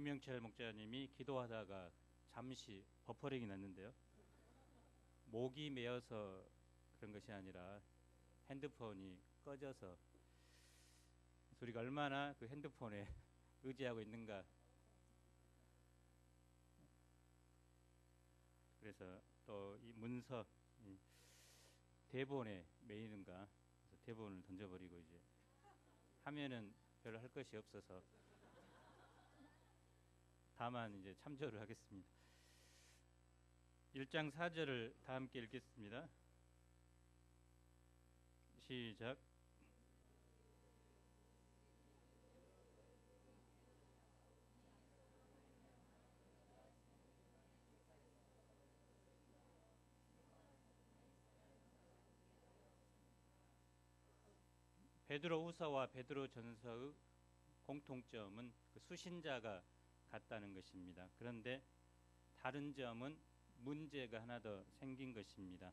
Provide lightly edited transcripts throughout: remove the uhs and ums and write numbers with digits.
이명철 목사님이 기도하다가 잠시 버퍼링이 났는데요. 목이 메어서 그런 것이 아니라 핸드폰이 꺼져서 우리가 얼마나 그 핸드폰에 의지하고 있는가. 그래서 또 이 문서 이 대본에 매이는가 그래서 대본을 던져버리고 이제 하면은 별로 할 것이 없어서 다만 이제 참조를 하겠습니다. 1장 4절을 다 함께 읽겠습니다. 시작. 베드로후서와 베드로전서의 공통점은 그 수신자가 같다는 것입니다. 그런데 다른 점은 문제가 하나 더 생긴 것입니다.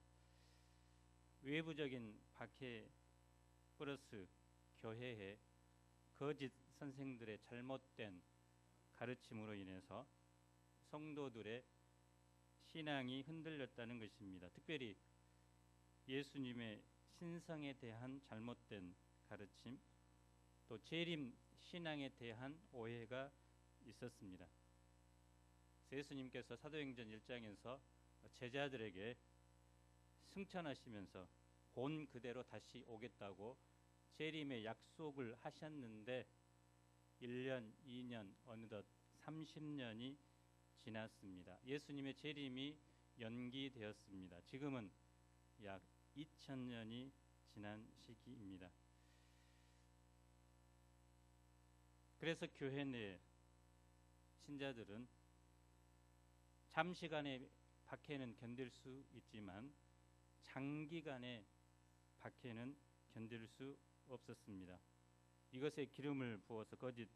외부적인 박해 플러스 교회에 거짓 선생들의 잘못된 가르침으로 인해서 성도들의 신앙이 흔들렸다는 것입니다. 특별히 예수님의 신성에 대한 잘못된 가르침, 또 재림 신앙에 대한 오해가 있었습니다. 예수님께서 사도행전 1장에서 제자들에게 승천하시면서 본 그대로 다시 오겠다고 재림의 약속을 하셨는데 1년, 2년, 어느덧 30년이 지났습니다. 예수님의 재림이 연기되었습니다. 지금은 약 2000년이 지난 시기입니다. 그래서 교회 내 신자들은 잠시간의 박해는 견딜 수 있지만 장기간의 박해는 견딜 수 없었습니다. 이것에 기름을 부어서 거짓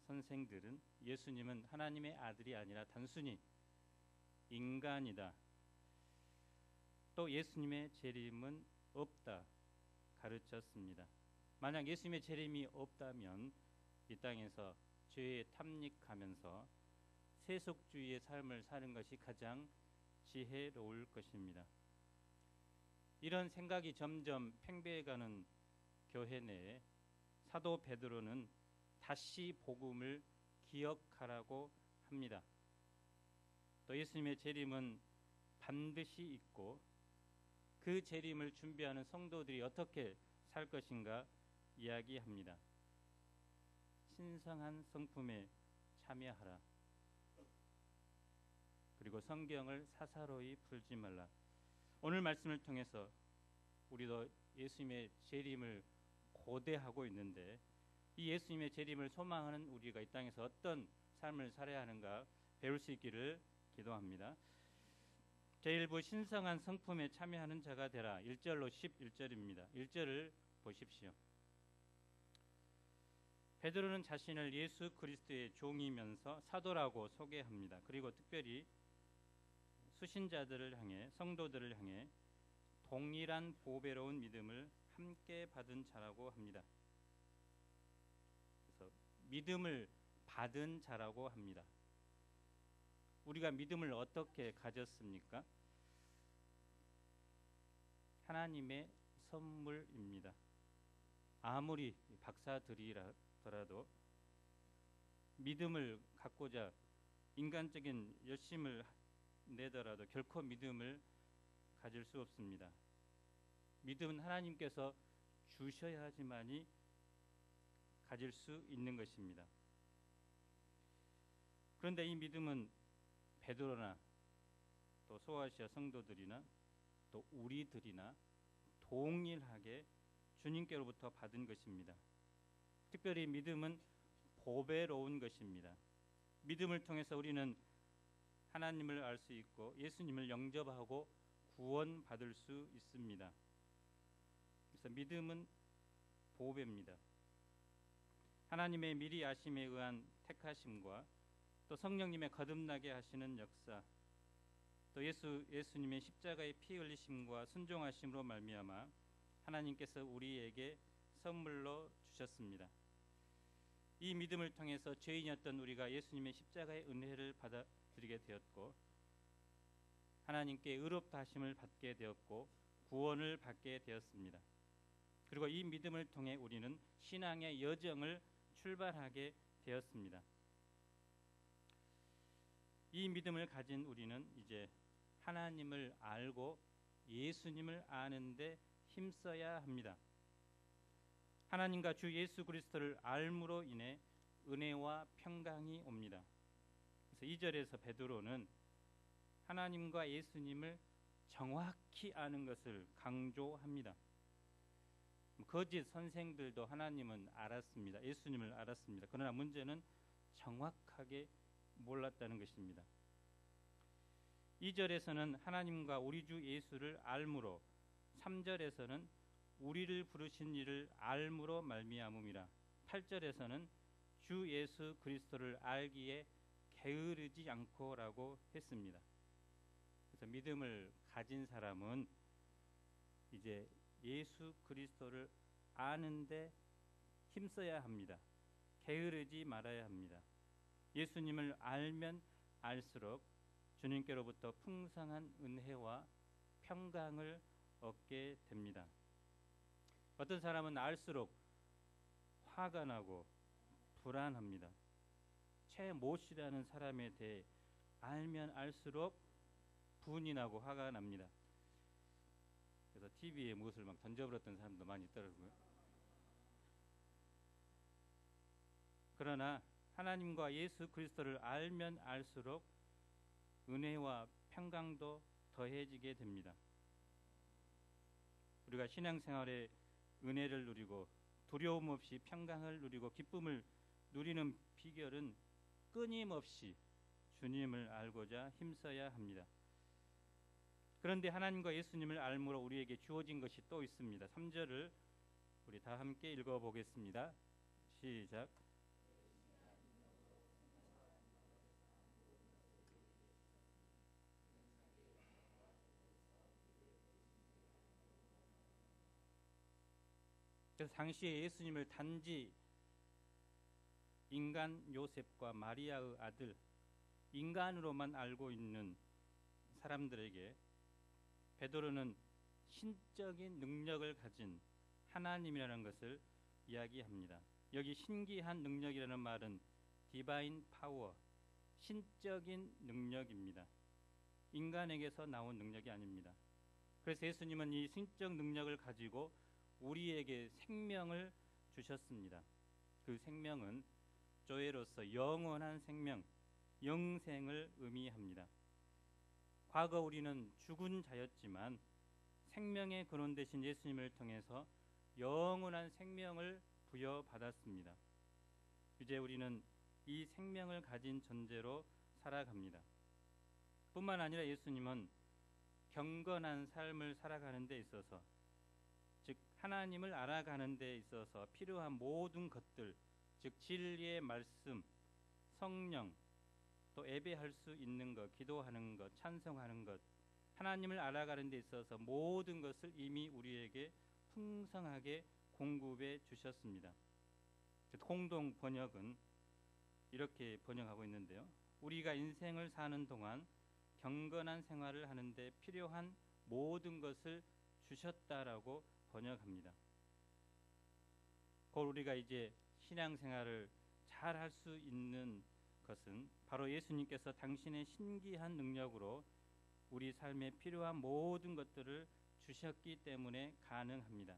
선생들은 예수님은 하나님의 아들이 아니라 단순히 인간이다. 또 예수님의 재림은 없다 가르쳤습니다. 만약 예수님의 재림이 없다면 이 땅에서 죄에 탐닉하면서 세속주의의 삶을 사는 것이 가장 지혜로울 것입니다. 이런 생각이 점점 팽배해가는 교회 내에 사도 베드로는 다시 복음을 기억하라고 합니다. 또 예수님의 재림은 반드시 있고 그 재림을 준비하는 성도들이 어떻게 살 것인가 이야기합니다. 신성한 성품에 참여하라. 그리고 성경을 사사로이 풀지 말라. 오늘 말씀을 통해서 우리도 예수님의 재림을 고대하고 있는데 이 예수님의 재림을 소망하는 우리가 이 땅에서 어떤 삶을 살아야 하는가 배울 수 있기를 기도합니다. 제1부 신성한 성품에 참여하는 자가 되라. 1절로 11절입니다. 1절을 보십시오. 베드로는 자신을 예수 그리스도의 종이면서 사도라고 소개합니다. 그리고 특별히 수신자들을 향해 성도들을 향해 동일한 보배로운 믿음을 함께 받은 자라고 합니다. 그래서 믿음을 받은 자라고 합니다. 우리가 믿음을 어떻게 가졌습니까? 하나님의 선물입니다. 아무리 박사들이라도 믿음을 갖고자 인간적인 열심을 내더라도 결코 믿음을 가질 수 없습니다. 믿음은 하나님께서 주셔야지만이 가질 수 있는 것입니다. 그런데 이 믿음은 베드로나 또 소아시아 성도들이나 또 우리들이나 동일하게 주님께로부터 받은 것입니다. 특별히 믿음은 보배로운 것입니다. 믿음을 통해서 우리는 하나님을 알 수 있고 예수님을 영접하고 구원받을 수 있습니다. 그래서 믿음은 보배입니다. 하나님의 미리 아심에 의한 택하심과 또 성령님의 거듭나게 하시는 역사, 또 예수님의 십자가의 피 흘리심과 순종하심으로 말미암아 하나님께서 우리에게 선물로 주셨습니다. 이 믿음을 통해서 죄인이었던 우리가 예수님의 십자가의 은혜를 받아들이게 되었고 하나님께 의롭다 하심을 받게 되었고 구원을 받게 되었습니다. 그리고 이 믿음을 통해 우리는 신앙의 여정을 출발하게 되었습니다. 이 믿음을 가진 우리는 이제 하나님을 알고 예수님을 아는데 힘써야 합니다. 하나님과 주 예수 그리스도를 알므로 인해 은혜와 평강이 옵니다. 그래서 2절에서 베드로는 하나님과 예수님을 정확히 아는 것을 강조합니다. 거짓 선생들도 하나님은 알았습니다. 예수님을 알았습니다. 그러나 문제는 정확하게 몰랐다는 것입니다. 2절에서는 하나님과 우리 주 예수를 알므로, 3절에서는 우리를 부르신 이를 알므로 말미암음이라, 8절에서는 주 예수 그리스도를 알기에 게으르지 않고라고 했습니다. 그래서 믿음을 가진 사람은 이제 예수 그리스도를 아는데 힘써야 합니다. 게으르지 말아야 합니다. 예수님을 알면 알수록 주님께로부터 풍성한 은혜와 평강을 얻게 됩니다. 어떤 사람은 알수록 화가 나고 불안합니다. 최모 씨라는 사람에 대해 알면 알수록 분이 나고 화가 납니다. 그래서 TV에 무엇을 막 던져버렸던 사람도 많이 있더라고요. 그러나 하나님과 예수 그리스도를 알면 알수록 은혜와 평강도 더해지게 됩니다. 우리가 신앙생활에 은혜를 누리고 두려움 없이 평강을 누리고 기쁨을 누리는 비결은 끊임없이 주님을 알고자 힘써야 합니다. 그런데 하나님과 예수님을 알므로 우리에게 주어진 것이 또 있습니다. 3절을 우리 다 함께 읽어보겠습니다. 시작. 그래서 당시에 예수님을 단지 인간 요셉과 마리아의 아들, 인간으로만 알고 있는 사람들에게 베드로는 신적인 능력을 가진 하나님이라는 것을 이야기합니다. 여기 신기한 능력이라는 말은 디바인 파워, 신적인 능력입니다. 인간에게서 나온 능력이 아닙니다. 그래서 예수님은 이 신적 능력을 가지고 우리에게 생명을 주셨습니다. 그 생명은 조에로서 영원한 생명, 영생을 의미합니다. 과거 우리는 죽은 자였지만 생명의 근원 되신 예수님을 통해서 영원한 생명을 부여받았습니다. 이제 우리는 이 생명을 가진 존재로 살아갑니다. 뿐만 아니라 예수님은 경건한 삶을 살아가는 데 있어서, 즉 하나님을 알아가는 데 있어서 필요한 모든 것들, 즉 진리의 말씀, 성령, 또 예배할 수 있는 것, 기도하는 것, 찬송하는 것, 하나님을 알아가는 데 있어서 모든 것을 이미 우리에게 풍성하게 공급해 주셨습니다. 공동 번역은 이렇게 번역하고 있는데요. 우리가 인생을 사는 동안 경건한 생활을 하는데 필요한 모든 것을 주셨다라고 번역합니다. 곧 우리가 이제 신앙생활을 잘 할 수 있는 것은 바로 예수님께서 당신의 신기한 능력으로 우리 삶에 필요한 모든 것들을 주셨기 때문에 가능합니다.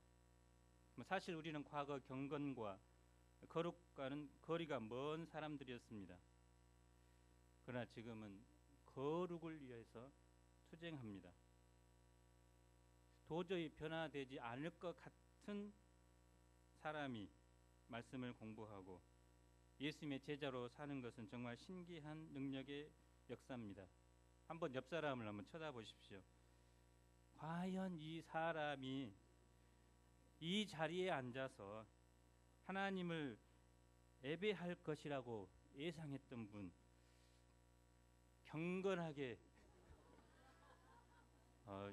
사실 우리는 과거 경건과 거룩과는 거리가 먼 사람들이었습니다. 그러나 지금은 거룩을 위해서 투쟁합니다. 도저히 변화되지 않을 것 같은 사람이 말씀을 공부하고 예수님의 제자로 사는 것은 정말 신기한 능력의 역사입니다. 한번 옆 사람을 한번 쳐다보십시오. 과연 이 사람이 이 자리에 앉아서 하나님을 예배할 것이라고 예상했던 분, 경건하게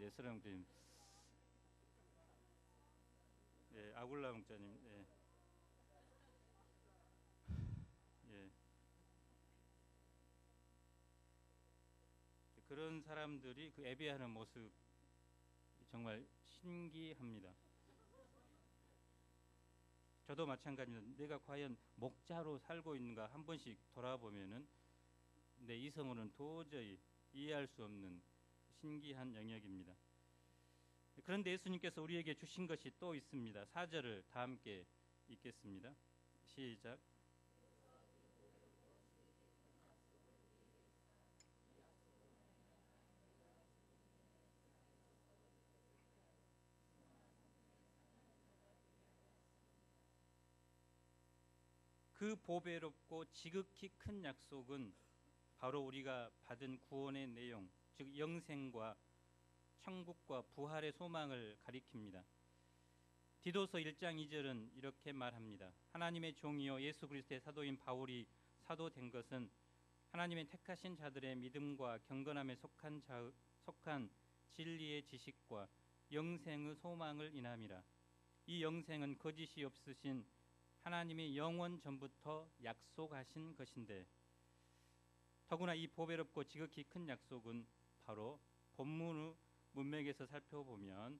예수랑 목사님, 아굴라 목사님, 그런 사람들이 그 예배하는 모습 정말 신기합니다. 저도 마찬가지입니다. 내가 과연 목자로 살고 있는가 한 번씩 돌아보면은 내 이성으로는 도저히 이해할 수 없는 신기한 영역입니다. 그런데 예수님께서 우리에게 주신 것이 또 있습니다. 4절을 다 함께 읽겠습니다. 시작. 그 보배롭고 지극히 큰 약속은 바로 우리가 받은 구원의 내용, 즉 영생과 천국과 부활의 소망을 가리킵니다. 디도서 1장 2절은 이렇게 말합니다. 하나님의 종이요 예수 그리스도의 사도인 바울이 사도된 것은 하나님의 택하신 자들의 믿음과 경건함에 속한 진리의 지식과 영생의 소망을 인함이라. 이 영생은 거짓이 없으신 하나님이 영원 전부터 약속하신 것인데, 더구나 이 보배롭고 지극히 큰 약속은 바로 본문의 문맥에서 살펴보면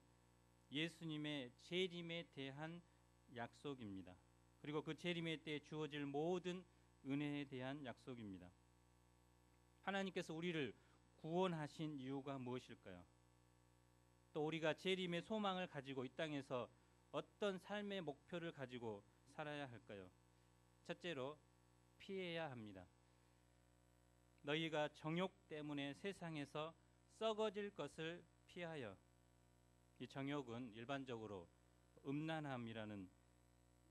예수님의 재림에 대한 약속입니다. 그리고 그 재림의 때에 주어질 모든 은혜에 대한 약속입니다. 하나님께서 우리를 구원하신 이유가 무엇일까요? 또 우리가 재림의 소망을 가지고 이 땅에서 어떤 삶의 목표를 가지고 살아야 할까요? 첫째로 피해야 합니다. 너희가 정욕 때문에 세상에서 썩어질 것을 피하여. 이 정욕은 일반적으로 음란함이라는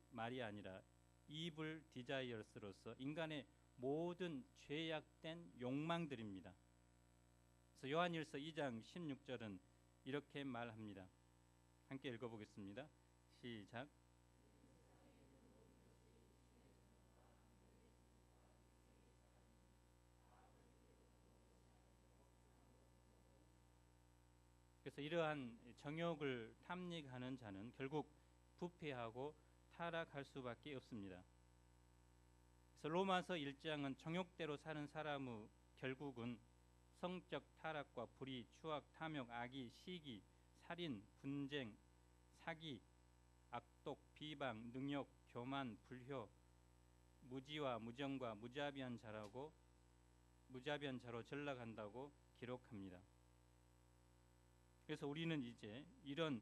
말이 아니라 evil desires로서 인간의 모든 죄악된 욕망들입니다. 그래서 요한일서 2장 16절은 이렇게 말합니다. 함께 읽어보겠습니다. 시작. 그래서 이러한 정욕을 탐닉하는 자는 결국 부패하고 타락할 수밖에 없습니다. 그래서 로마서 1장은 정욕대로 사는 사람의 결국은 성적 타락과 불의, 추악, 탐욕, 악의, 시기, 살인, 분쟁, 사기, 악독, 비방, 능욕, 교만, 불효, 무지와 무정과 무자비한 자로 전락한다고 기록합니다. 그래서 우리는 이제 이런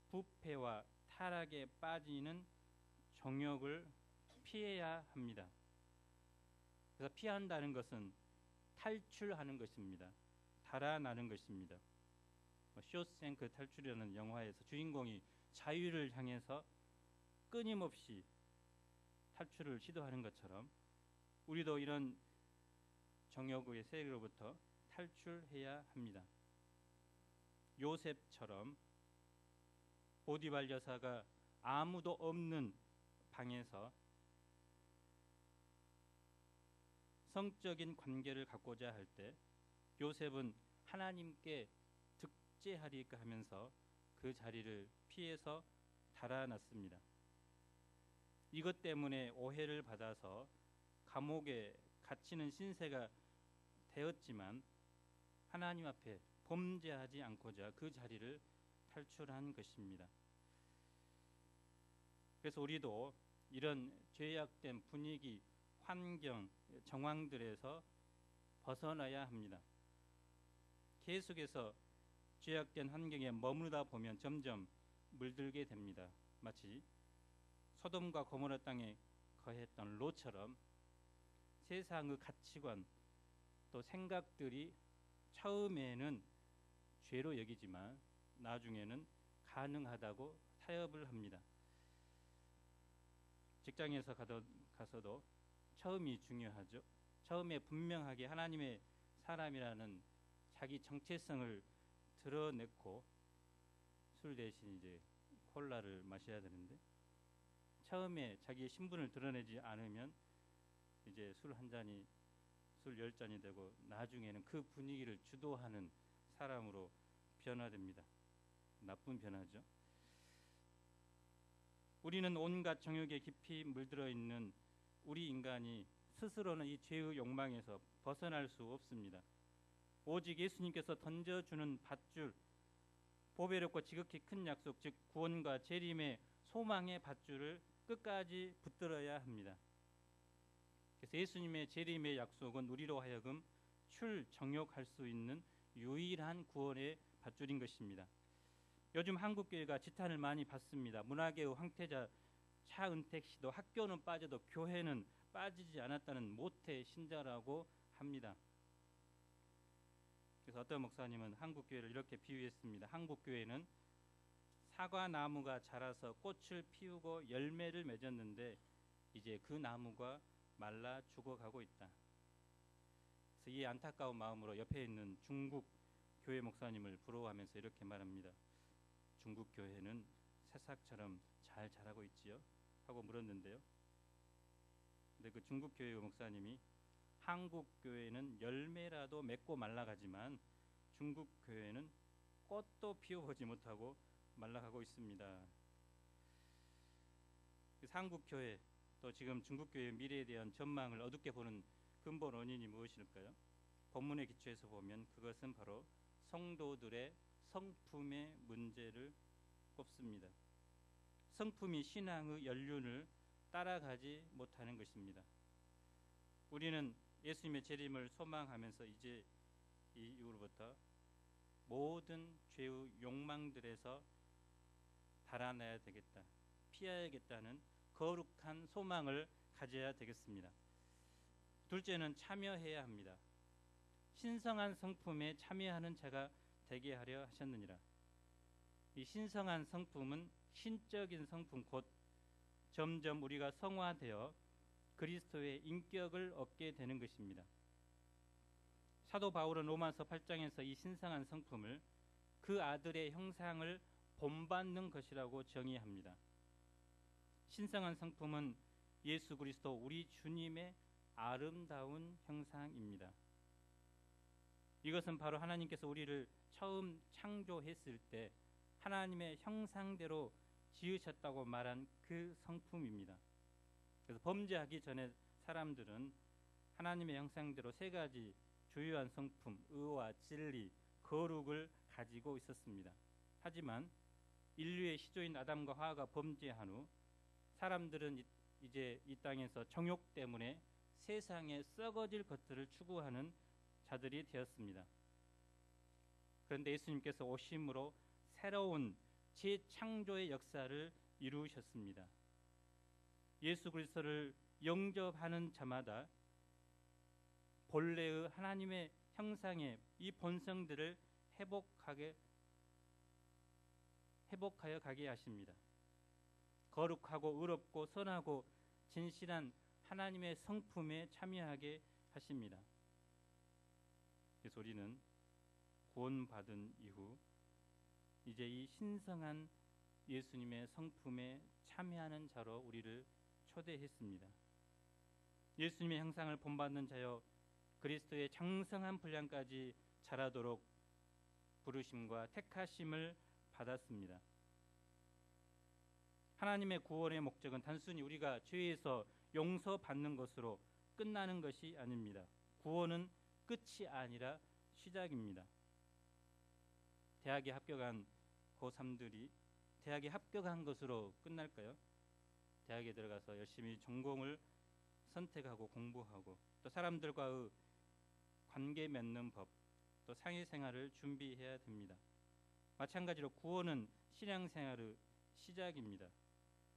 부패와 타락에 빠지는 정욕을 피해야 합니다. 그래서 피한다는 것은 탈출하는 것입니다. 달아나는 것입니다. 쇼생크 탈출이라는 영화에서 주인공이 자유를 향해서 끊임없이 탈출을 시도하는 것처럼 우리도 이런 정욕의 세계로부터 탈출해야 합니다. 요셉처럼 보디발 여사가 아무도 없는 방에서 성적인 관계를 갖고자 할 때 요셉은 하나님께 득제하리까 하면서 그 자리를 피해서 달아났습니다. 이것 때문에 오해를 받아서 감옥에 갇히는 신세가 되었지만 하나님 앞에 범죄하지 않고자 그 자리를 탈출한 것입니다. 그래서 우리도 이런 죄악된 분위기, 환경, 정황들에서 벗어나야 합니다. 계속해서 죄악된 환경에 머무르다 보면 점점 물들게 됩니다. 마치 소돔과 고모라 땅에 거했던 롯처럼 세상의 가치관 또 생각들이 처음에는 죄로 여기지만 나중에는 가능하다고 타협을 합니다. 직장에서 가서도 처음이 중요하죠. 처음에 분명하게 하나님의 사람이라는 자기 정체성을 드러냈고 술 대신 이제 콜라를 마셔야 되는데 처음에 자기의 신분을 드러내지 않으면 이제 술 한 잔이 술 10잔이 되고 나중에는 그 분위기를 주도하는 사람으로 변화됩니다. 나쁜 변화죠. 우리는 온갖 정욕에 깊이 물들어 있는 우리 인간이 스스로는 이 죄의 욕망에서 벗어날 수 없습니다. 오직 예수님께서 던져주는 밧줄, 보배롭고 지극히 큰 약속, 즉 구원과 재림의 소망의 밧줄을 끝까지 붙들어야 합니다. 그래서 예수님의 재림의 약속은 우리로 하여금 출정욕할 수 있는 유일한 구원의 밧줄인 것입니다. 요즘 한국교회가 지탄을 많이 받습니다. 문화계의 황태자 차은택 씨도 학교는 빠져도 교회는 빠지지 않았다는 모태 신자라고 합니다. 그래서 어떤 목사님은 한국교회를 이렇게 비유했습니다. 한국교회는 사과나무가 자라서 꽃을 피우고 열매를 맺었는데 이제 그 나무가 말라 죽어가고 있다. 그래서 이 안타까운 마음으로 옆에 있는 중국 교회 목사님을 부러워하면서 이렇게 말합니다. 중국 교회는 새싹처럼 잘 자라고 있지요? 하고 물었는데요. 근데 그 중국 교회 목사님이 한국 교회는 열매라도 맺고 말라가지만 중국 교회는 꽃도 피워보지 못하고 말라가고 있습니다. 한국 교회 또 지금 중국 교회의 미래에 대한 전망을 어둡게 보는 근본 원인이 무엇일까요? 본문의 기초에서 보면 그것은 바로 성도들의 성품의 문제를 꼽습니다. 성품이 신앙의 연륜을 따라가지 못하는 것입니다. 우리는 예수님의 재림을 소망하면서 이제 이 이후로부터 모든 죄의 욕망들에서 달아나야 되겠다, 피해야겠다는 거룩한 소망을 가져야 되겠습니다. 둘째는 참여해야 합니다. 신성한 성품에 참여하는 자가 되게 하려 하셨느니라. 이 신성한 성품은 신적인 성품, 곧 점점 우리가 성화되어 그리스도의 인격을 얻게 되는 것입니다. 사도 바울은 로마서 8장에서 이 신성한 성품을 그 아들의 형상을 본받는 것이라고 정의합니다. 신성한 성품은 예수 그리스도 우리 주님의 아름다운 형상입니다. 이것은 바로 하나님께서 우리를 처음 창조했을 때 하나님의 형상대로 지으셨다고 말한 그 성품입니다. 그래서 범죄하기 전에 사람들은 하나님의 형상대로 세 가지 주요한 성품, 의와 진리, 거룩을 가지고 있었습니다. 하지만 인류의 시조인 아담과 하와가 범죄한 후 사람들은 이제 이 땅에서 정욕 때문에 세상에 썩어질 것들을 추구하는 자들이 되었습니다. 그런데 예수님께서 오심으로 새로운 재창조의 역사를 이루셨습니다. 예수 그리스도를 영접하는 자마다 본래의 하나님의 형상의 이 본성들을 회복하여 가게 하십니다. 거룩하고 의롭고 선하고 진실한 하나님의 성품에 참여하게 하십니다. 그래서 우리는 구원받은 이후 이제 이 신성한 예수님의 성품에 참여하는 자로 우리를 초대했습니다. 예수님의 형상을 본받는 자여 그리스도의 장성한 분량까지 자라도록 부르심과 택하심을 받았습니다. 하나님의 구원의 목적은 단순히 우리가 죄에서 용서받는 것으로 끝나는 것이 아닙니다. 구원은 끝이 아니라 시작입니다. 대학에 합격한 고3들이 대학에 합격한 것으로 끝날까요? 대학에 들어가서 열심히 전공을 선택하고 공부하고 또 사람들과의 관계 맺는 법, 또 사회생활을 준비해야 됩니다. 마찬가지로 구원은 신앙생활의 시작입니다.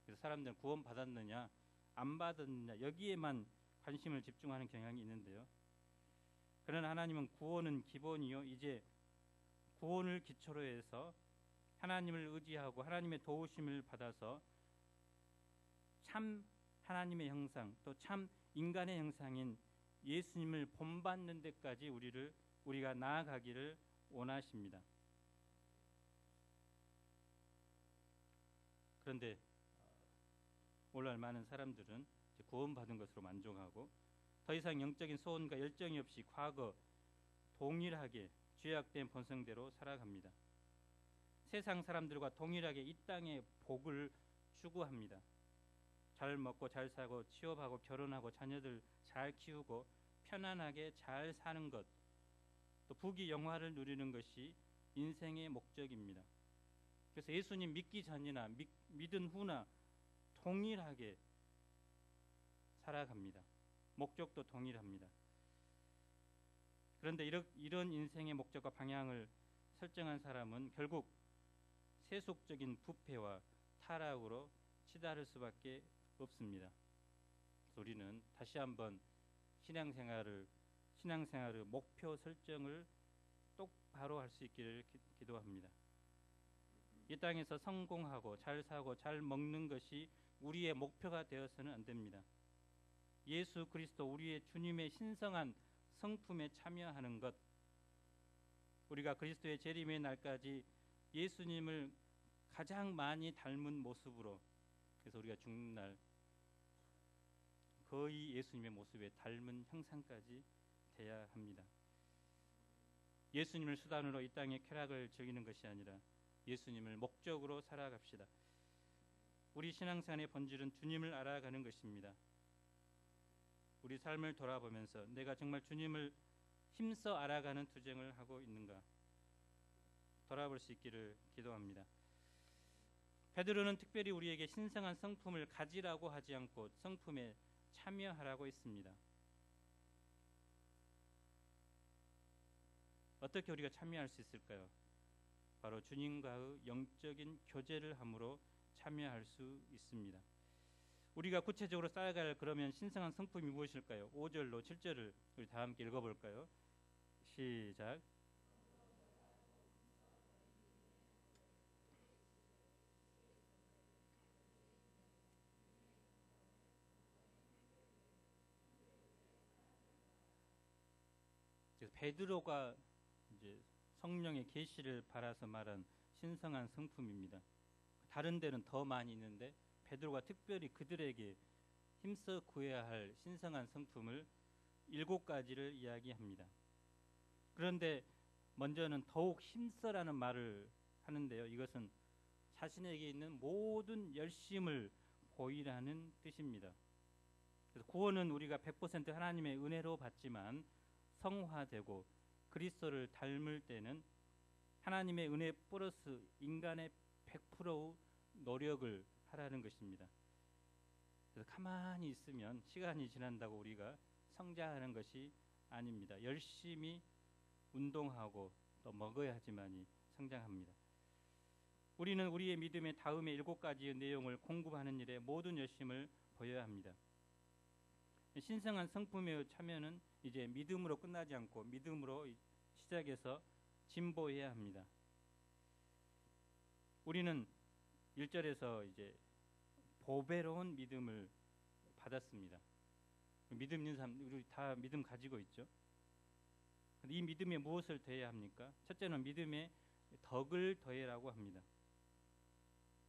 그래서 사람들은 구원 받았느냐 안 받았느냐 여기에만 관심을 집중하는 경향이 있는데요. 그러나 하나님은 구원은 기본이요, 이제 구원을 기초로 해서 하나님을 의지하고 하나님의 도우심을 받아서 참 하나님의 형상, 또 참 인간의 형상인 예수님을 본받는 데까지 우리가 나아가기를 원하십니다. 그런데 오늘날 많은 사람들은 구원받은 것으로 만족하고 더 이상 영적인 소원과 열정이 없이 과거 동일하게 죄악된 본성대로 살아갑니다. 세상 사람들과 동일하게 이 땅의 복을 추구합니다. 잘 먹고 잘 사고 취업하고 결혼하고 자녀들 잘 키우고 편안하게 잘 사는 것, 또 부귀 영화를 누리는 것이 인생의 목적입니다. 그래서 예수님 믿기 전이나 믿은 후나 동일하게 살아갑니다. 목적도 동일합니다. 그런데 이런 인생의 목적과 방향을 설정한 사람은 결국 세속적인 부패와 타락으로 치달을 수밖에 없습니다. 그래서 우리는 다시 한번 신앙생활의 목표 설정을 똑바로 할 수 있기를 기도합니다. 이 땅에서 성공하고 잘 사고 잘 먹는 것이 우리의 목표가 되어서는 안 됩니다. 예수 그리스도 우리의 주님의 신성한 성품에 참여하는 것, 우리가 그리스도의 재림의 날까지 예수님을 가장 많이 닮은 모습으로, 그래서 우리가 죽는 날 거의 예수님의 모습에 닮은 형상까지 돼야 합니다. 예수님을 수단으로 이 땅의 쾌락을 즐기는 것이 아니라 예수님을 목적으로 살아갑시다. 우리 신앙생활의 본질은 주님을 알아가는 것입니다. 우리 삶을 돌아보면서 내가 정말 주님을 힘써 알아가는 투쟁을 하고 있는가 돌아볼 수 있기를 기도합니다. 베드로는 특별히 우리에게 신성한 성품을 가지라고 하지 않고 성품에 참여하라고 했습니다. 어떻게 우리가 참여할 수 있을까요? 바로 주님과의 영적인 교제를 함으로 참여할 수 있습니다. 우리가 구체적으로 쌓아갈 그러면 신성한 성품이 무엇일까요? 5절로 7절을 우리 다 함께 읽어볼까요? 시작. 베드로가 이제 성령의 계시를 받아서 말한 신성한 성품입니다. 다른 데는 더 많이 있는데 베드로가 특별히 그들에게 힘써 구해야 할 신성한 성품을 7가지를 이야기합니다. 그런데 먼저는 더욱 힘써라는 말을 하는데요. 이것은 자신에게 있는 모든 열심을 보이라는 뜻입니다. 그래서 구원은 우리가 100% 하나님의 은혜로 받지만 성화되고 그리스도를 닮을 때는 하나님의 은혜 플러스 인간의 100%의 노력을 하라는 것입니다. 그래서 가만히 있으면 시간이 지난다고 우리가 성장하는 것이 아닙니다. 열심히 운동하고 또 먹어야지만이 성장합니다. 우리는 우리의 믿음의 다음의 7가지의 내용을 공급하는 일에 모든 열심을 보여야 합니다. 신성한 성품의 참여는 이제 믿음으로 끝나지 않고 믿음으로 시작해서 진보해야 합니다. 우리는 1절에서 이제 보배로운 믿음을 받았습니다. 믿음 있는 사람, 우리 다 믿음 가지고 있죠. 이 믿음에 무엇을 더해야 합니까? 첫째는 믿음에 덕을 더해라고 합니다.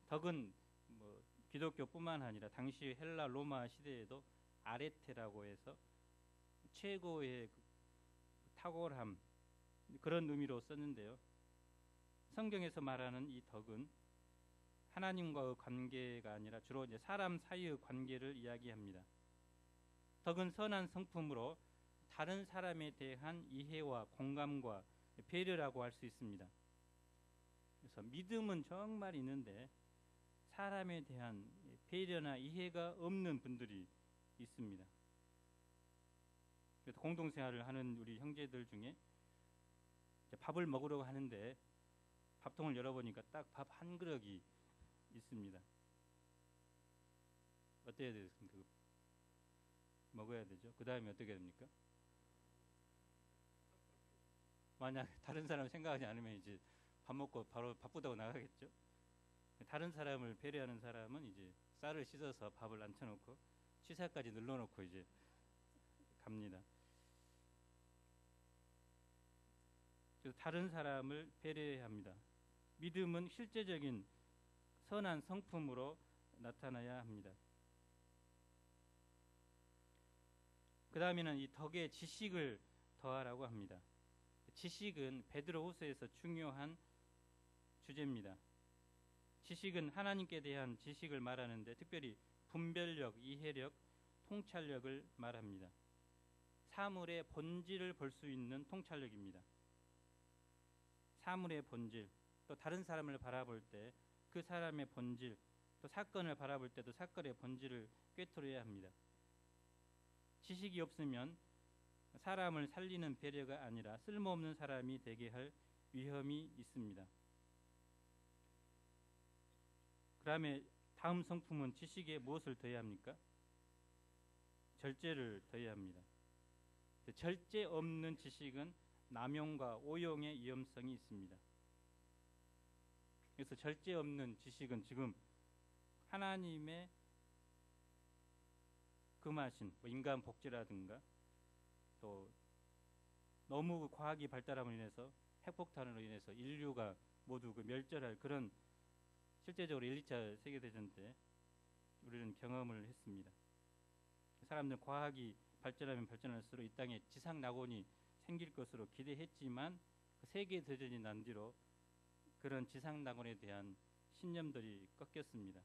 덕은 뭐 기독교뿐만 아니라 당시 헬라 로마 시대에도 아레테라고 해서 최고의 탁월함, 그런 의미로 썼는데요. 성경에서 말하는 이 덕은 하나님과의 관계가 아니라 주로 이제 사람 사이의 관계를 이야기합니다. 덕은 선한 성품으로 다른 사람에 대한 이해와 공감과 배려라고 할 수 있습니다. 그래서 믿음은 정말 있는데 사람에 대한 배려나 이해가 없는 분들이 있습니다. 그래서 공동생활을 하는 우리 형제들 중에 밥을 먹으려고 하는데 밥통을 열어보니까 딱 밥 한 그릇이 있습니다. 어때야 되겠습니까? 먹어야 되죠. 그 다음에 어떻게 됩니까? 만약 다른 사람 생각하지 않으면 이제 밥 먹고 바로 바쁘다고 나가겠죠. 다른 사람을 배려하는 사람은 이제 쌀을 씻어서 밥을 앉혀놓고 취사까지 눌러놓고 이제 갑니다. 그래서 다른 사람을 배려해야 합니다. 믿음은 실제적인 선한 성품으로 나타나야 합니다. 그 다음에는 이 덕에 지식을 더하라고 합니다. 지식은 베드로후서에서 중요한 주제입니다. 지식은 하나님께 대한 지식을 말하는데 특별히 분별력, 이해력, 통찰력을 말합니다. 사물의 본질을 볼 수 있는 통찰력입니다. 사물의 본질, 또 다른 사람을 바라볼 때 그 사람의 본질, 또 사건을 바라볼 때도 사건의 본질을 꿰뚫어야 합니다. 지식이 없으면 사람을 살리는 배려가 아니라 쓸모없는 사람이 되게 할 위험이 있습니다. 그다음에 다음 성품은 지식에 무엇을 더해야 합니까? 절제를 더해야 합니다. 절제 없는 지식은 남용과 오용의 위험성이 있습니다. 그래서 절제 없는 지식은 지금 하나님의 금하신 인간 복제라든가 또 너무 과학이 발달함으로 인해서 핵폭탄으로 인해서 인류가 모두 멸절할 그런 실제적으로 1, 2차 세계대전 때 우리는 경험을 했습니다. 사람들은 과학이 발전하면 발전할수록 이 땅에 지상낙원이 생길 것으로 기대했지만 세계대전이 난 뒤로 그런 지상낙원에 대한 신념들이 꺾였습니다.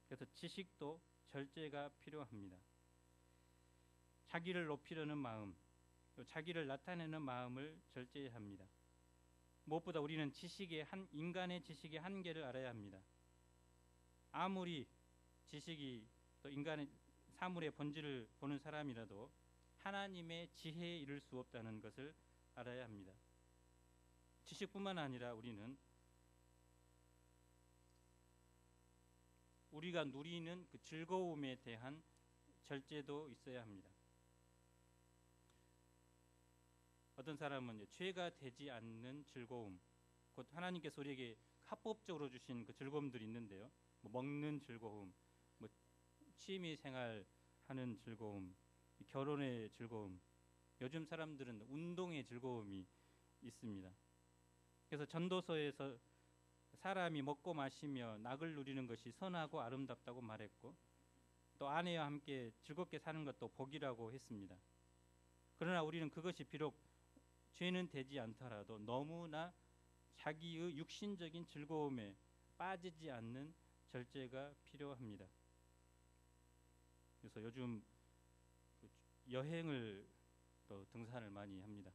그래서 지식도 절제가 필요합니다. 자기를 높이려는 마음, 또 자기를 나타내는 마음을 절제해야 합니다. 무엇보다 우리는 인간의 지식의 한계를 알아야 합니다. 아무리 지식이 또 인간의 사물의 본질을 보는 사람이라도 하나님의 지혜에 이를 수 없다는 것을 알아야 합니다. 지식뿐만 아니라 우리는 우리가 누리는 그 즐거움에 대한 절제도 있어야 합니다. 어떤 사람은 죄가 되지 않는 즐거움, 곧 하나님께서 우리에게 합법적으로 주신 그 즐거움들이 있는데요. 먹는 즐거움, 취미 생활하는 즐거움, 결혼의 즐거움. 요즘 사람들은 운동의 즐거움이 있습니다. 그래서 전도서에서 사람이 먹고 마시며 낙을 누리는 것이 선하고 아름답다고 말했고, 또 아내와 함께 즐겁게 사는 것도 복이라고 했습니다. 그러나 우리는 그것이 비록 죄는 되지 않더라도 너무나 자기의 육신적인 즐거움에 빠지지 않는 절제가 필요합니다. 그래서 요즘 여행을 또 등산을 많이 합니다.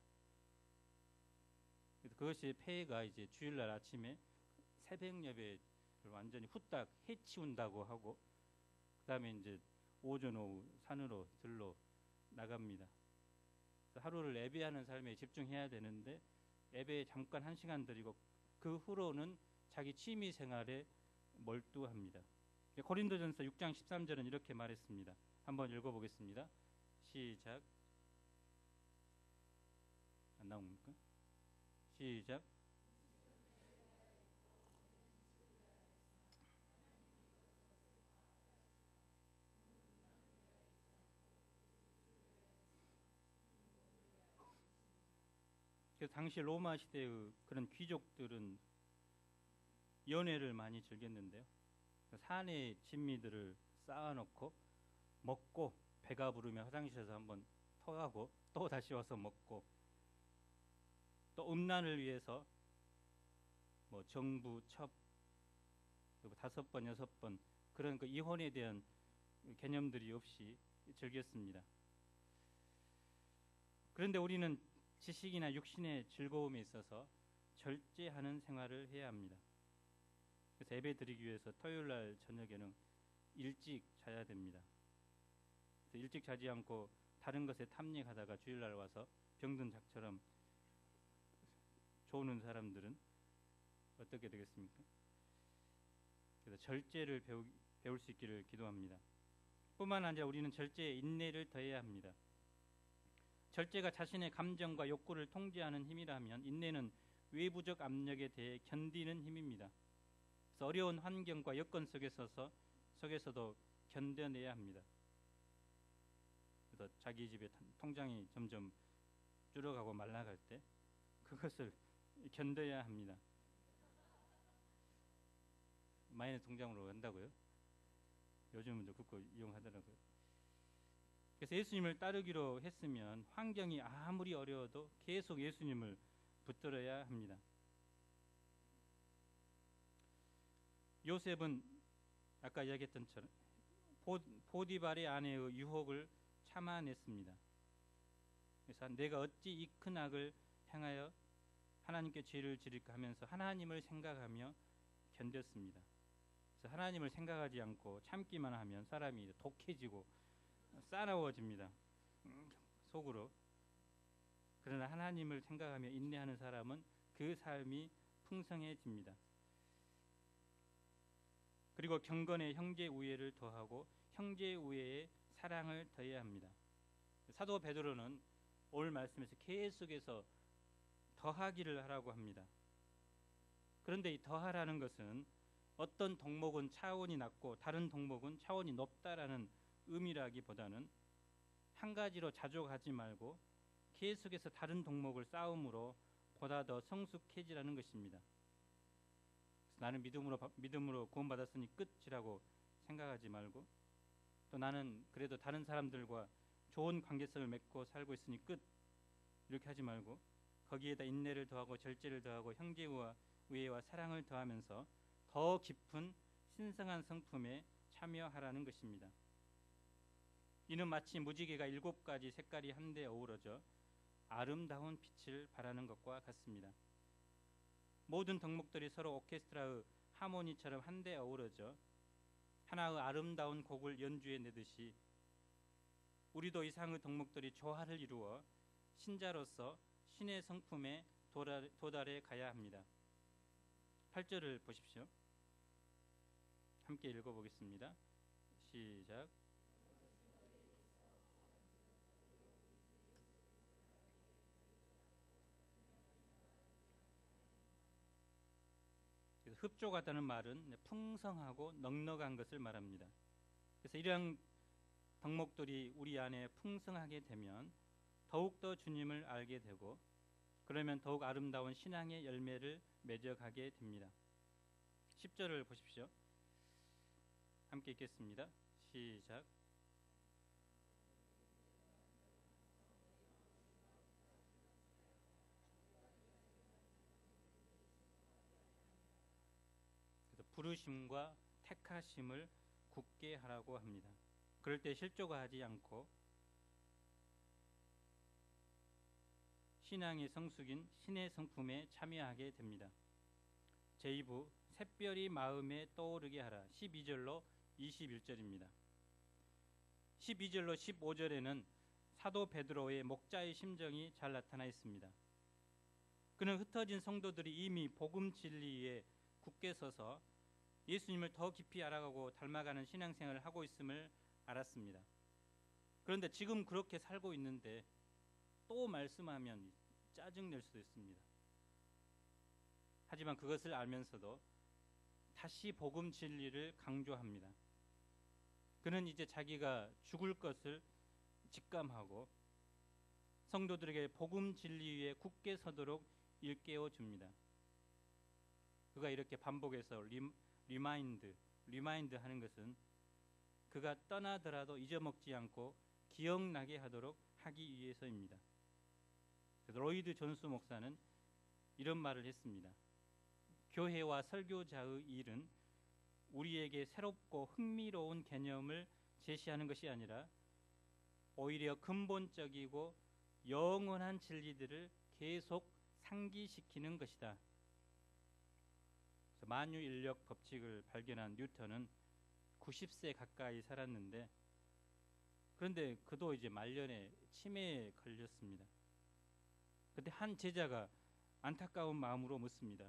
그것이 폐해가 이제 주일날 아침에 새벽 예배를 완전히 후딱 해치운다고 하고, 그다음에 이제 오전 오후 산으로 들러 나갑니다. 하루를 예배하는 삶에 집중해야 되는데 예배에 잠깐 1시간 드리고 그 후로는 자기 취미 생활에 몰두합니다. 고린도전서 6장 13절은 이렇게 말했습니다. 한번 읽어보겠습니다. 시작. 안 나옵니까? 시작. 그래서 당시 로마 시대의 그런 귀족들은 연회를 많이 즐겼는데요. 산에 진미들을 쌓아놓고 먹고 배가 부르면 화장실에서 한번 토하고 또 다시 와서 먹고, 또 음란을 위해서 정부 첩 그리고 5번 6번 그런 그 이혼에 대한 개념들이 없이 즐겼습니다. 그런데 우리는 지식이나 육신의 즐거움에 있어서 절제하는 생활을 해야 합니다. 그래서 예배 드리기 위해서 토요일날 저녁에는 일찍 자야 됩니다. 그래서 일찍 자지 않고 다른 것에 탐닉하다가 주일날 와서 병든 작처럼 조는 사람들은 어떻게 되겠습니까? 그래서 절제를 배울 수 있기를 기도합니다. 뿐만 아니라 우리는 절제에 인내를 더해야 합니다. 절제가 자신의 감정과 욕구를 통제하는 힘이라면 인내는 외부적 압력에 대해 견디는 힘입니다. 그래서 어려운 환경과 여건 속에서도 견뎌내야 합니다. 그래서 자기 집의 통장이 점점 줄어가고 말라갈 때 그것을 견뎌야 합니다. 마이너스 통장으로 간다고요? 요즘은 그거 이용하더라고요. 그래서 예수님을 따르기로 했으면 환경이 아무리 어려워도 계속 예수님을 붙들어야 합니다. 요셉은 아까 이야기했던 처럼 보디발의 아내의 유혹을 참아냈습니다. 그래서 내가 어찌 이 큰 악을 행하여 하나님께 죄를 지을까 하면서 하나님을 생각하며 견뎠습니다. 그래서 하나님을 생각하지 않고 참기만 하면 사람이 독해지고 싸나워집니다. 속으로. 그러나 하나님을 생각하며 인내하는 사람은 그 삶이 풍성해집니다. 그리고 경건의 형제 우애를 더하고 형제 우애에 사랑을 더해야 합니다. 사도 베드로는 오늘 말씀에서 계속해서 더하기를 하라고 합니다. 그런데 이 더하라는 것은 어떤 덕목은 차원이 낮고 다른 덕목은 차원이 높다라는 의미라기보다는 한 가지로 자족하지 말고 계속해서 다른 덕목을 쌓음으로 보다 더 성숙해지라는 것입니다. 나는 믿음으로 구원받았으니 끝이라고 생각하지 말고, 또 나는 그래도 다른 사람들과 좋은 관계성을 맺고 살고 있으니 끝, 이렇게 하지 말고 거기에다 인내를 더하고 절제를 더하고 형제와 우애와 사랑을 더하면서 더 깊은 신성한 성품에 참여하라는 것입니다. 이는 마치 무지개가 7가지 색깔이 한데 어우러져 아름다운 빛을 발하는 것과 같습니다. 모든 덕목들이 서로 오케스트라의 하모니처럼 한데 어우러져 하나의 아름다운 곡을 연주해내듯이 우리도 이상의 덕목들이 조화를 이루어 신자로서 신의 성품에 도달해 가야 합니다. 8절을 보십시오. 함께 읽어보겠습니다. 시작. 흡족하다는 말은 풍성하고 넉넉한 것을 말합니다. 그래서 이러한 덕목들이 우리 안에 풍성하게 되면 더욱더 주님을 알게 되고, 그러면 더욱 아름다운 신앙의 열매를 맺어가게 됩니다. 10절을 보십시오. 함께 읽겠습니다. 시작. 부르심과 택하심을 굳게 하라고 합니다. 그럴 때 실족하지 않고 신앙의 성숙인 신의 성품에 참여하게 됩니다. 제2부 샛별이 마음에 떠오르게 하라. 12절로 21절입니다. 12절로 15절에는 사도 베드로의 목자의 심정이 잘 나타나 있습니다. 그는 흩어진 성도들이 이미 복음 진리에 굳게 서서 예수님을 더 깊이 알아가고 닮아가는 신앙생활을 하고 있음을 알았습니다. 그런데 지금 그렇게 살고 있는데 또 말씀하면 짜증낼 수도 있습니다. 하지만 그것을 알면서도 다시 복음 진리를 강조합니다. 그는 이제 자기가 죽을 것을 직감하고 성도들에게 복음 진리 위에 굳게 서도록 일깨워 줍니다. 그가 이렇게 반복해서 리마인드 하는 것은 그가 떠나더라도 잊어먹지 않고 기억나게 하도록 하기 위해서입니다. 로이드 존스 목사는 이런 말을 했습니다. 교회와 설교자의 일은 우리에게 새롭고 흥미로운 개념을 제시하는 것이 아니라 오히려 근본적이고 영원한 진리들을 계속 상기시키는 것이다. 만유인력 법칙을 발견한 뉴턴은 90세 가까이 살았는데, 그런데 그도 이제 말년에 치매에 걸렸습니다. 그때 한 제자가 안타까운 마음으로 묻습니다.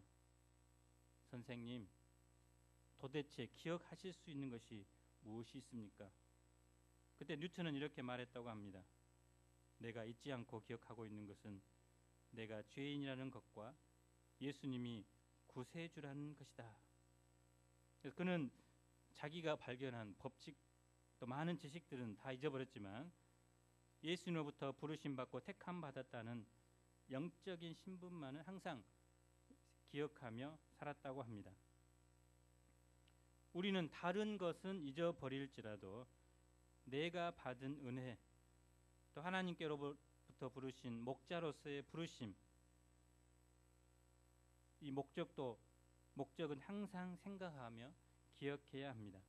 선생님, 도대체 기억하실 수 있는 것이 무엇이 있습니까? 그때 뉴턴은 이렇게 말했다고 합니다. 내가 잊지 않고 기억하고 있는 것은 내가 죄인이라는 것과 예수님이 구세주라는 것이다. 그래서 그는 자기가 발견한 법칙 또 많은 지식들은 다 잊어버렸지만 예수님으로부터 부르심받고 택함받았다는 영적인 신분만은 항상 기억하며 살았다고 합니다. 우리는 다른 것은 잊어버릴지라도 내가 받은 은혜, 또 하나님께로부터 부르신 목자로서의 부르심, 이 목적은 항상 생각하며 기억해야 합니다.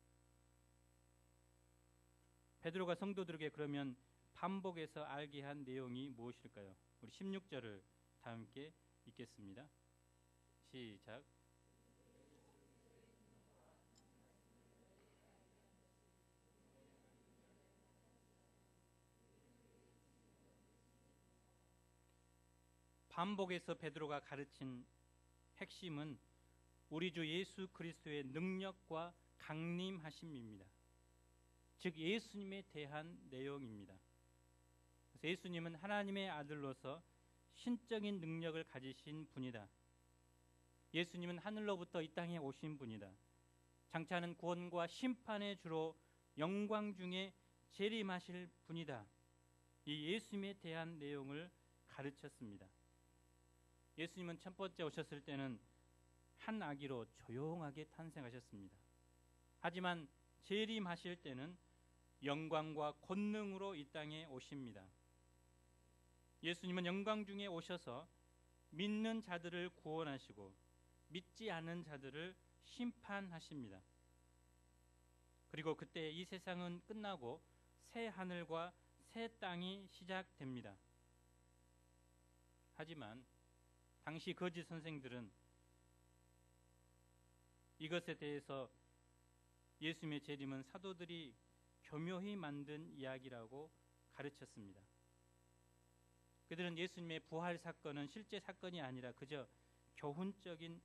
베드로가 성도들에게 그러면 반복해서 알게 한 내용이 무엇일까요? 우리 16절을 다 함께 읽겠습니다. 시작. 반복해서 베드로가 가르친 핵심은 우리 주 예수 그리스도의 능력과 강림하심입니다. 즉 예수님에 대한 내용입니다. 그래서 예수님은 하나님의 아들로서 신적인 능력을 가지신 분이다. 예수님은 하늘로부터 이 땅에 오신 분이다. 장차는 구원과 심판의 주로 영광 중에 재림하실 분이다. 이 예수님에 대한 내용을 가르쳤습니다. 예수님은 첫 번째 오셨을 때는 한 아기로 조용하게 탄생하셨습니다. 하지만 재림하실 때는 영광과 권능으로 이 땅에 오십니다. 예수님은 영광 중에 오셔서 믿는 자들을 구원하시고 믿지 않는 자들을 심판하십니다. 그리고 그때 이 세상은 끝나고 새 하늘과 새 땅이 시작됩니다. 하지만 당시 거짓 선생들은 이것에 대해서 예수님의 재림은 사도들이 교묘히 만든 이야기라고 가르쳤습니다. 그들은 예수님의 부활 사건은 실제 사건이 아니라 그저 교훈적인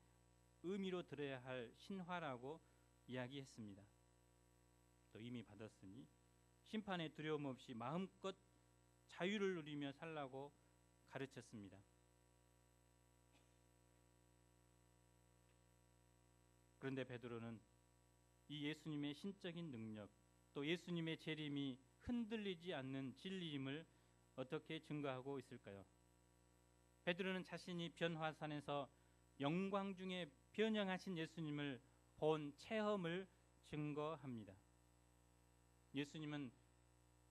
의미로 들어야 할 신화라고 이야기했습니다. 또 이미 받았으니 심판의 두려움 없이 마음껏 자유를 누리며 살라고 가르쳤습니다. 그런데 베드로는 이 예수님의 신적인 능력, 또 예수님의 재림이 흔들리지 않는 진리임을 어떻게 증거하고 있을까요? 베드로는 자신이 변화산에서 영광 중에 변형하신 예수님을 본 체험을 증거합니다. 예수님은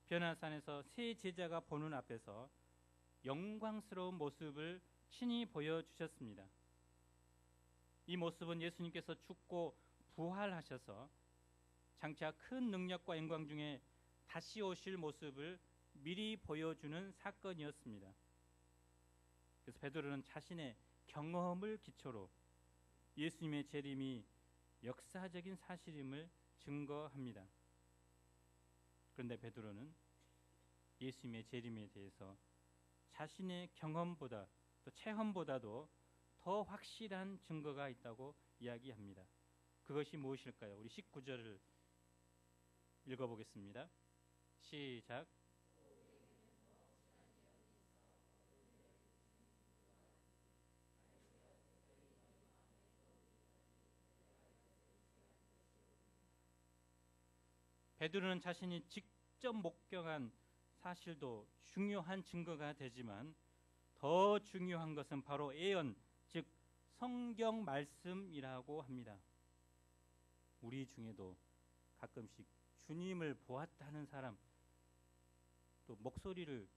변화산에서 세 제자가 보는 앞에서 영광스러운 모습을 친히 보여주셨습니다. 이 모습은 예수님께서 죽고 부활하셔서 장차 큰 능력과 영광 중에 다시 오실 모습을 미리 보여주는 사건이었습니다. 그래서 베드로는 자신의 경험을 기초로 예수님의 재림이 역사적인 사실임을 증거합니다. 그런데 베드로는 예수님의 재림에 대해서 자신의 경험보다 또 체험보다도 더 확실한 증거가 있다고 이야기합니다. 그것이 무엇일까요? 우리 19절을 읽어보겠습니다. 시작. 베드로는 자신이 직접 목격한 사실도 중요한 증거가 되지만 더 중요한 것은 바로 예언, 즉 성경 말씀이라고 합니다. 우리 중에도 가끔씩 주님을 보았다는 사람, 또 목소리를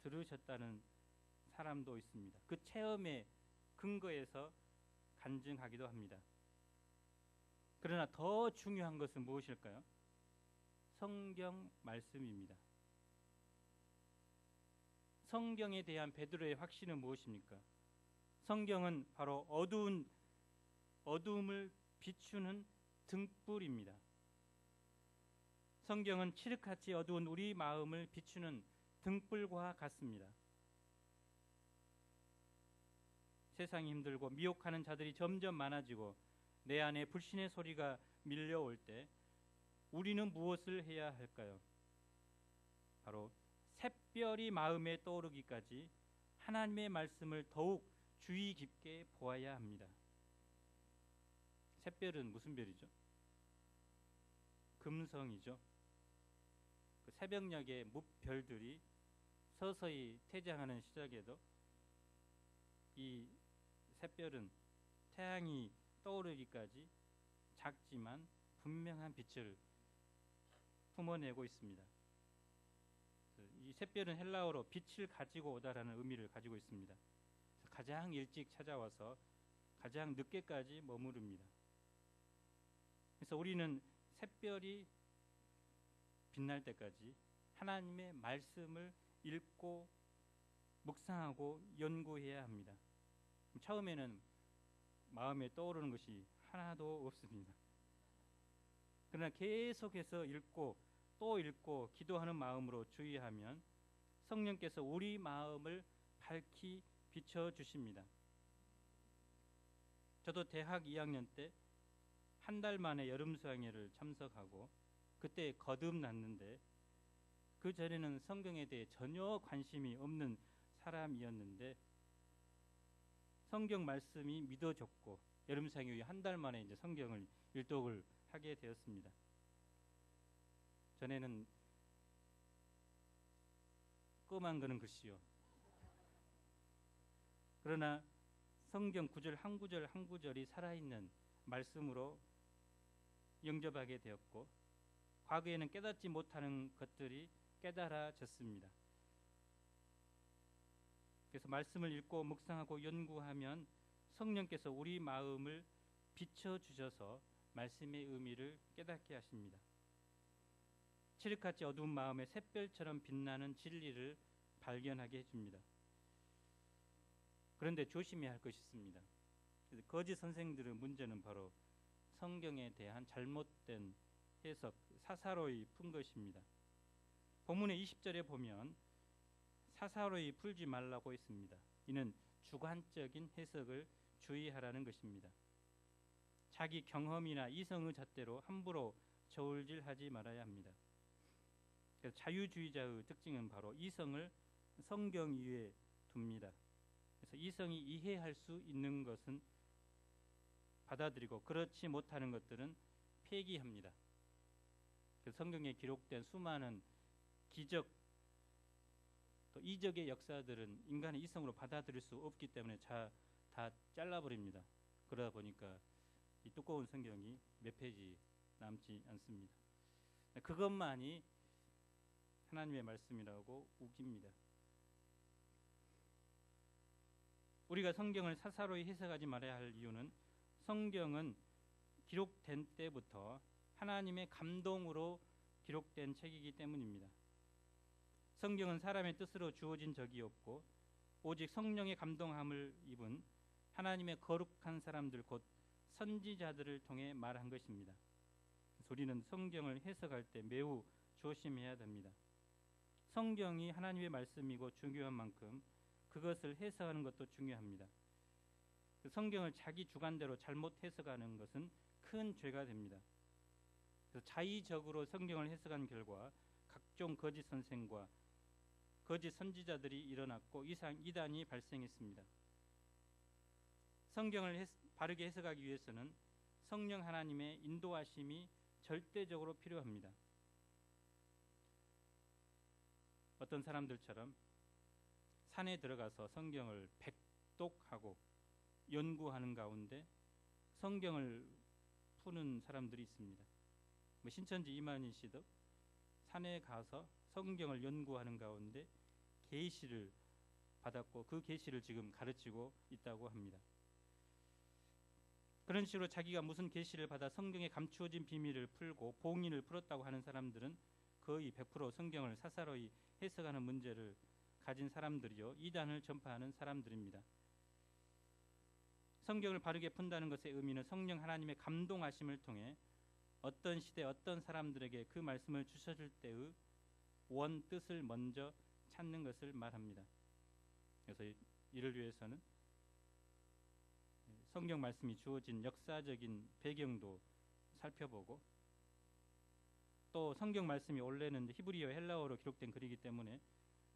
들으셨다는 사람도 있습니다. 그 체험의 근거에서 간증하기도 합니다. 그러나 더 중요한 것은 무엇일까요? 성경 말씀입니다. 성경에 대한 베드로의 확신은 무엇입니까? 성경은 바로 어두움을 비추는 등불입니다. 성경은 칠흑같이 어두운 우리 마음을 비추는 등불과 같습니다. 세상이 힘들고 미혹하는 자들이 점점 많아지고 내 안에 불신의 소리가 밀려올 때 우리는 무엇을 해야 할까요? 바로 샛별이 마음에 떠오르기까지 하나님의 말씀을 더욱 주의 깊게 보아야 합니다. 샛별은 무슨 별이죠? 금성이죠. 그 새벽녘의 무별들이 서서히 퇴장하는 시작에도 이 샛별은 태양이 떠오르기까지 작지만 분명한 빛을 품어내고 있습니다. 이 샛별은 헬라어로 빛을 가지고 오다라는 의미를 가지고 있습니다. 가장 일찍 찾아와서 가장 늦게까지 머무릅니다. 그래서 우리는 샛별이 빛날 때까지 하나님의 말씀을 읽고 묵상하고 연구해야 합니다. 처음에는 마음에 떠오르는 것이 하나도 없습니다. 그러나 계속해서 읽고 또 읽고 기도하는 마음으로 주의하면 성령께서 우리 마음을 밝히 비춰주십니다. 저도 대학 2학년 때 한 달 만에 여름 수학여행을 참석하고 그때 거듭났는데, 그 전에는 성경에 대해 전혀 관심이 없는 사람이었는데 성경 말씀이 믿어졌고 여름 수학 이후에 한 달 만에 이제 성경을 일독을 하게 되었습니다. 전에는 끔한 거는 글씨요. 그러나 성경 구절 한 구절 한 구절이 살아있는 말씀으로 영접하게 되었고, 과거에는 깨닫지 못하는 것들이 깨달아졌습니다. 그래서 말씀을 읽고 묵상하고 연구하면 성령께서 우리 마음을 비춰주셔서 말씀의 의미를 깨닫게 하십니다. 칠흑같이 어두운 마음에 샛별처럼 빛나는 진리를 발견하게 해줍니다. 그런데 조심해야 할 것이 있습니다. 거짓 선생들의 문제는 바로 성경에 대한 잘못된 해석, 사사로이 푼 것입니다. 본문의 20절에 보면 사사로이 풀지 말라고 했습니다. 이는 주관적인 해석을 주의하라는 것입니다. 자기 경험이나 이성의 잣대로 함부로 저울질하지 말아야 합니다. 그래서 자유주의자의 특징은 바로 이성을 성경 위에 둡니다. 그래서 이성이 이해할 수 있는 것은 받아들이고 그렇지 못하는 것들은 폐기합니다. 그래서 성경에 기록된 수많은 기적 또 이적의 역사들은 인간의 이성으로 받아들일 수 없기 때문에 다 잘라버립니다. 그러다 보니까 이 두꺼운 성경이 몇 페이지 남지 않습니다. 그것만이 하나님의 말씀이라고 우깁니다. 우리가 성경을 사사로이 해석하지 말아야 할 이유는 성경은 기록된 때부터 하나님의 감동으로 기록된 책이기 때문입니다. 성경은 사람의 뜻으로 주어진 적이 없고 오직 성령의 감동함을 입은 하나님의 거룩한 사람들 곧 선지자들을 통해 말한 것입니다. 우리는 성경을 해석할 때 매우 조심해야 됩니다. 성경이 하나님의 말씀이고 중요한 만큼 그것을 해석하는 것도 중요합니다. 성경을 자기 주관대로 잘못 해석하는 것은 큰 죄가 됩니다. 그래서 자의적으로 성경을 해석한 결과 각종 거짓 선생과 거짓 선지자들이 일어났고 이단이 발생했습니다. 성경을 바르게 해석하기 위해서는 성령 하나님의 인도하심이 절대적으로 필요합니다. 어떤 사람들처럼 산에 들어가서 성경을 백독하고 연구하는 가운데 성경을 푸는 사람들이 있습니다. 신천지 이만희 씨도 산에 가서 성경을 연구하는 가운데 계시를 받았고 그 계시를 지금 가르치고 있다고 합니다. 그런 식으로 자기가 무슨 계시를 받아 성경에 감추어진 비밀을 풀고 봉인을 풀었다고 하는 사람들은 거의 100% 성경을 사사로이 해석하는 문제를 가진 사람들이요, 이단을 전파하는 사람들입니다. 성경을 바르게 푼다는 것의 의미는 성령 하나님의 감동하심을 통해 어떤 시대 어떤 사람들에게 그 말씀을 주셔줄 때의 원 뜻을 먼저 찾는 것을 말합니다. 그래서 이를 위해서는 성경 말씀이 주어진 역사적인 배경도 살펴보고, 또 성경 말씀이 원래는 히브리어 헬라어로 기록된 글이기 때문에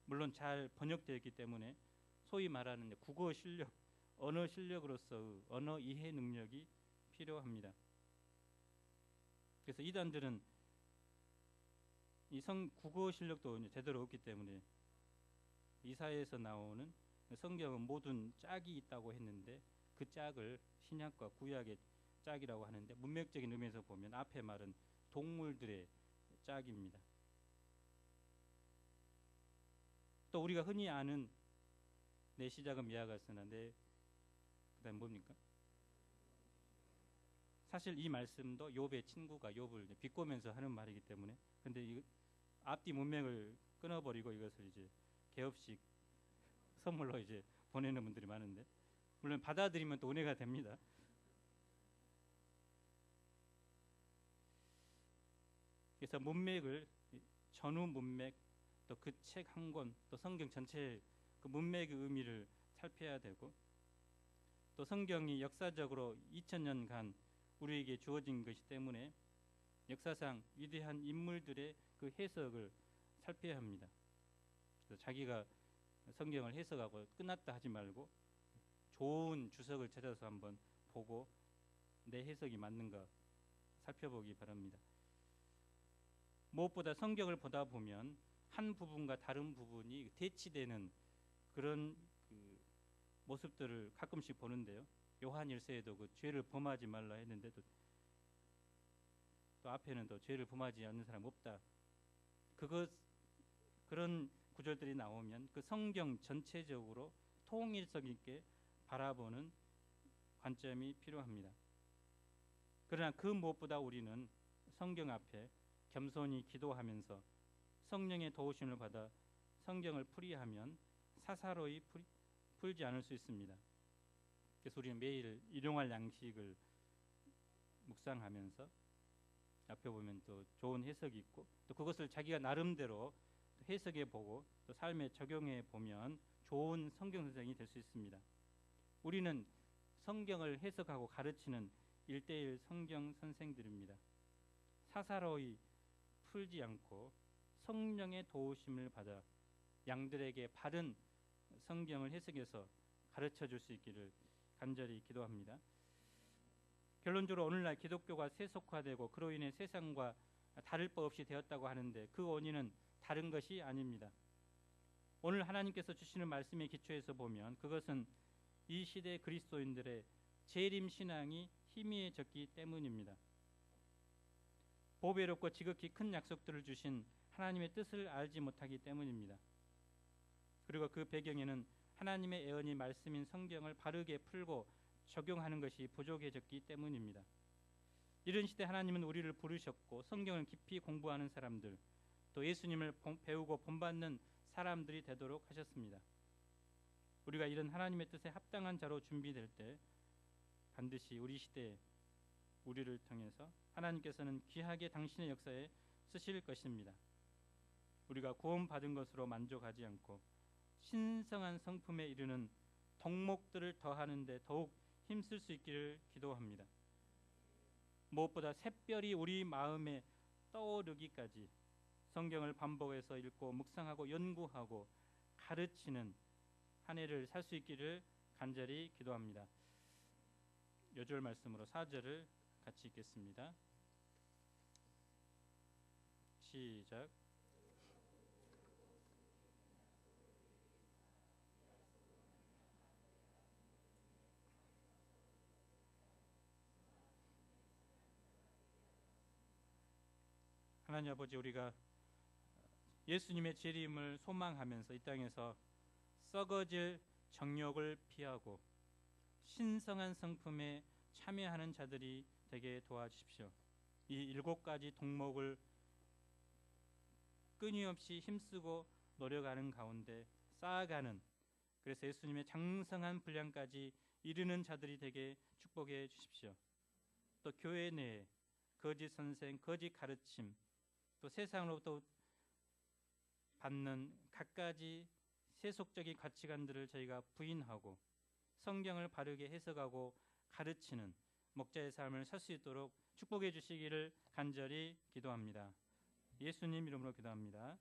물론 잘 번역되어 있기 때문에 소위 말하는 국어 실력, 언어 실력으로서의 언어 이해 능력이 필요합니다. 그래서 이단들은 이 국어 실력도 제대로 없기 때문에 이사야에서 나오는 성경은 모든 짝이 있다고 했는데 그 짝을 신약과 구약의 짝이라고 하는데 문맥적인 의미에서 보면 앞에 말은 동물들의 짝입니다. 또 우리가 흔히 아는 내 시작은 미아가스나 내 그다음 뭡니까? 사실 이 말씀도 욥의 친구가 욥을 비꼬면서 하는 말이기 때문에, 근데 이 앞뒤 문맥을 끊어버리고 이것을 이제 개업식 선물로 이제 보내는 분들이 많은데, 물론 받아들이면 또 은혜가 됩니다. 그래서 문맥을 전후 문맥 또 그 책 한 권 또 성경 전체 그 문맥의 의미를 살펴야 되고 또 성경이 역사적으로 2000년간 우리에게 주어진 것이기 때문에 역사상 위대한 인물들의 그 해석을 살펴야 합니다. 그래서 자기가 성경을 해석하고 끝났다 하지 말고 좋은 주석을 찾아서 한번 보고 내 해석이 맞는가 살펴보기 바랍니다. 무엇보다 성경을 보다 보면 한 부분과 다른 부분이 대치되는 그런 그 모습들을 가끔씩 보는데요. 요한일서에도 그 죄를 범하지 말라 했는데 또 앞에는 또 죄를 범하지 않는 사람 없다. 그런 구절들이 나오면 그 성경 전체적으로 통일성 있게 바라보는 관점이 필요합니다. 그러나 그 무엇보다 우리는 성경 앞에 겸손히 기도하면서 성령의 도우심을 받아 성경을 풀이하면 사사로이 풀지 않을 수 있습니다. 그래서 우리는 매일 일용할 양식을 묵상하면서 앞에 보면 또 좋은 해석이 있고 또 그것을 자기가 나름대로 해석해 보고 또 삶에 적용해 보면 좋은 성경 선생이 될 수 있습니다. 우리는 성경을 해석하고 가르치는 1:1 성경 선생들입니다. 사사로이 풀지 않고 성령의 도우심을 받아 양들에게 바른 성경을 해석해서 가르쳐 줄 수 있기를 간절히 기도합니다. 결론적으로 오늘날 기독교가 세속화되고 그로 인해 세상과 다를 바 없이 되었다고 하는데 그 원인은 다른 것이 아닙니다. 오늘 하나님께서 주시는 말씀의 기초에서 보면 그것은 이 시대 그리스도인들의 재림 신앙이 희미해졌기 때문입니다. 보배롭고 지극히 큰 약속들을 주신 하나님의 뜻을 알지 못하기 때문입니다. 그리고 그 배경에는 하나님의 예언이 말씀인 성경을 바르게 풀고 적용하는 것이 부족해졌기 때문입니다. 이런 시대 하나님은 우리를 부르셨고 성경을 깊이 공부하는 사람들 또 예수님을 배우고 본받는 사람들이 되도록 하셨습니다. 우리가 이런 하나님의 뜻에 합당한 자로 준비될 때 반드시 우리 시대에 우리를 통해서 하나님께서는 귀하게 당신의 역사에 쓰실 것입니다. 우리가 구원받은 것으로 만족하지 않고 신성한 성품에 이르는 덕목들을 더하는 데 더욱 힘쓸 수 있기를 기도합니다. 무엇보다 샛별이 우리 마음에 떠오르기까지 성경을 반복해서 읽고 묵상하고 연구하고 가르치는 한 해를 살 수 있기를 간절히 기도합니다. 여절 말씀으로 4절을 같이 읽겠습니다. 시작. 하나님 아버지, 우리가 예수님의 재림을 소망하면서 이 땅에서 썩어질 정욕을 피하고 신성한 성품에 참여하는 자들이 되게 도와주십시오. 이 7가지 덕목을 끊임없이 힘쓰고 노력하는 가운데 쌓아가는, 그래서 예수님의 장성한 분량까지 이르는 자들이 되게 축복해 주십시오. 또 교회 내에 거짓 선생, 거짓 가르침, 또 세상으로부터 받는 갖가지 세속적인 가치관들을 저희가 부인하고 성경을 바르게 해석하고 가르치는 목자의 삶을 살 수 있도록 축복해 주시기를 간절히 기도합니다. 예수님 이름으로 기도합니다.